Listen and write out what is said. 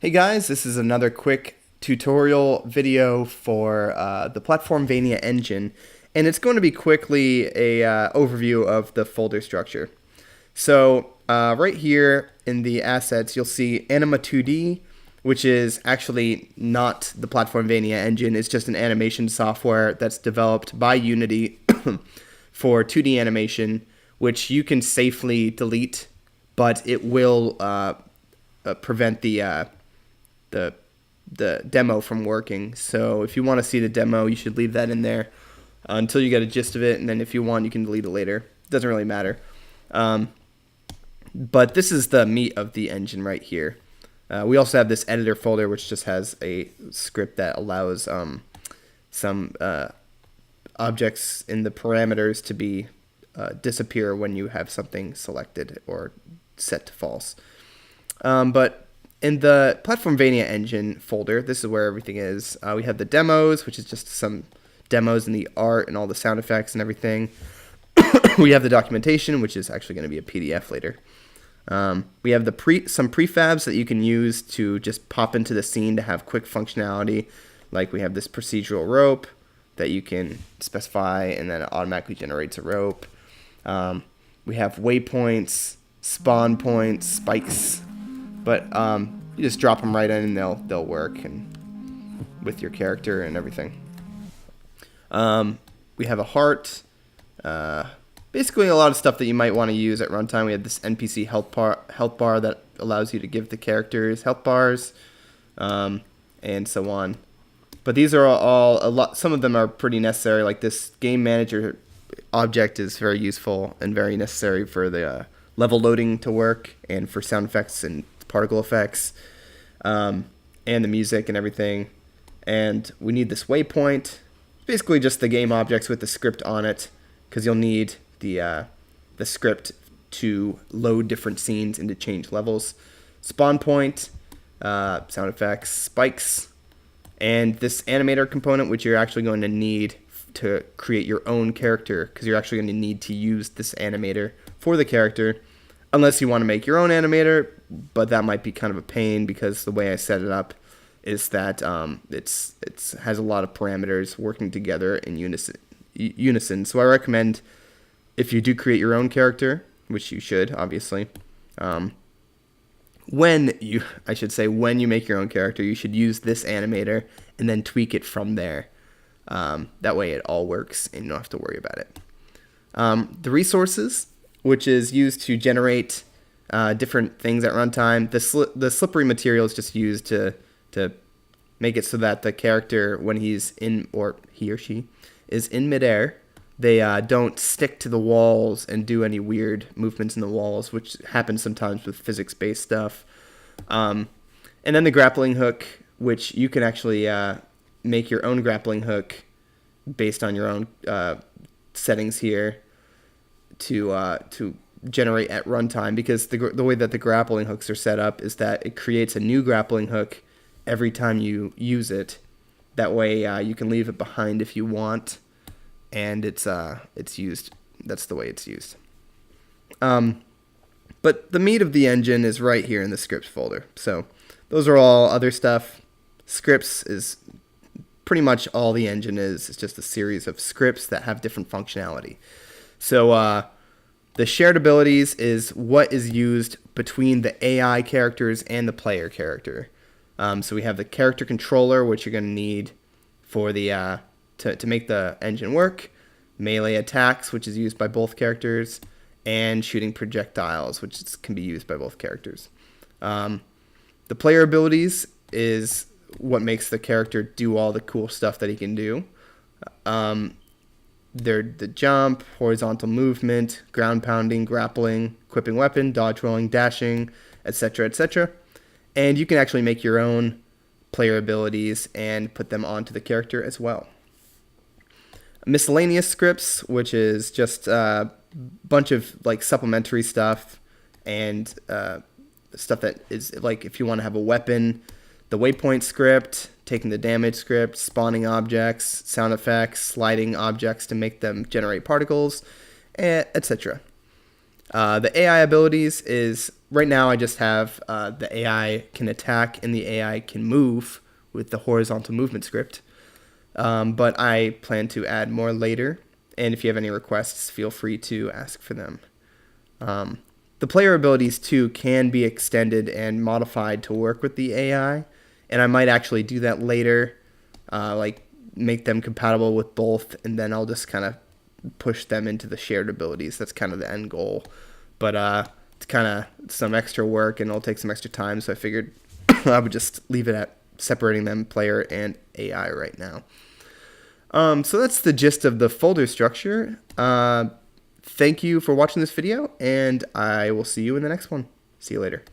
Hey guys, this is another quick tutorial video for the platform Vania engine, and it's going to be quickly a overview of the folder structure. So right here in the assets, you'll see Anima 2D, which is actually not the platform Vania engine. It's just an animation software that's developed by Unity for 2D animation, which you can safely delete, but it will prevent the demo from working. So if you want to see the demo, you should leave that in there until you get a gist of it, and then if you want, you can delete it later. It doesn't really matter. But this is the meat of the engine right here. We also have this editor folder, which just has a script that allows some objects in the parameters to be disappear when you have something selected or set to false. But in the Platform Vania engine folder, this is where everything is. We have the demos, which is just some demos in the art and all the sound effects and everything. We have the documentation, which is actually going to be a PDF later. We have some prefabs that you can use to just pop into the scene to have quick functionality. Like we have this procedural rope that you can specify, and then it automatically generates a rope. We have waypoints, spawn points, spikes. But you just drop them right in and they'll work and with your character and everything. We have a heart. Basically a lot of stuff that you might want to use at runtime. We have this NPC health bar that allows you to give the characters health bars, and so on. But these are all some of them are pretty necessary. Like this game manager object is very useful and very necessary for the level loading to work and for sound effects and particle effects, and the music and everything. And we need this waypoint, basically just the game objects with the script on it, because you'll need the script to load different scenes and to change levels. Spawn point, sound effects, spikes, and this animator component, which you're actually going to need to create your own character, because you're actually going to need to use this animator for the character, unless you want to make your own animator, but that might be kind of a pain because the way I set it up is that it has a lot of parameters working together in unison. So I recommend, if you do create your own character, which you should, obviously, when you make your own character, you should use this animator and then tweak it from there. That way it all works and you don't have to worry about it. The resources, which is used to generate different things at runtime. The slippery material is just used to make it so that the character, when he's in, or he or she is in midair, they don't stick to the walls and do any weird movements in the walls, which happens sometimes with physics-based stuff. And then the grappling hook, which you can actually make your own grappling hook based on your own settings here to generate at runtime, because the way that the grappling hooks are set up is that it creates a new grappling hook every time you use it. That way you can leave it behind if you want, and it's used. That's the way it's used. But the meat of the engine is right here in the scripts folder. So those are all other stuff. Scripts is pretty much all the engine is. It's just a series of scripts that have different functionality. So the shared abilities is what is used between the AI characters and the player character. So we have the character controller, which you're going to need for the to make the engine work. Melee attacks, which is used by both characters, and shooting projectiles, which can be used by both characters. The player abilities is what makes the character do all the cool stuff that he can do. They're the jump, horizontal movement, ground pounding, grappling, equipping weapon, dodge rolling, dashing, etc., etc. And you can actually make your own player abilities and put them onto the character as well. Miscellaneous scripts, which is just a bunch of like supplementary stuff and stuff that is like if you want to have a weapon, the waypoint script, taking the damage script, spawning objects, sound effects, sliding objects to make them generate particles, etc. The AI abilities is right now I just have the AI can attack and the AI can move with the horizontal movement script. But I plan to add more later. And if you have any requests, feel free to ask for them. The player abilities too can be extended and modified to work with the AI, and I might actually do that later, like make them compatible with both, and then I'll just kind of push them into the shared abilities. That's kind of the end goal, but it's kind of some extra work and it'll take some extra time, so I figured I would just leave it at separating them player and AI right now. So that's the gist of the folder structure. Thank you for watching this video, and I will see you in the next one. See you later.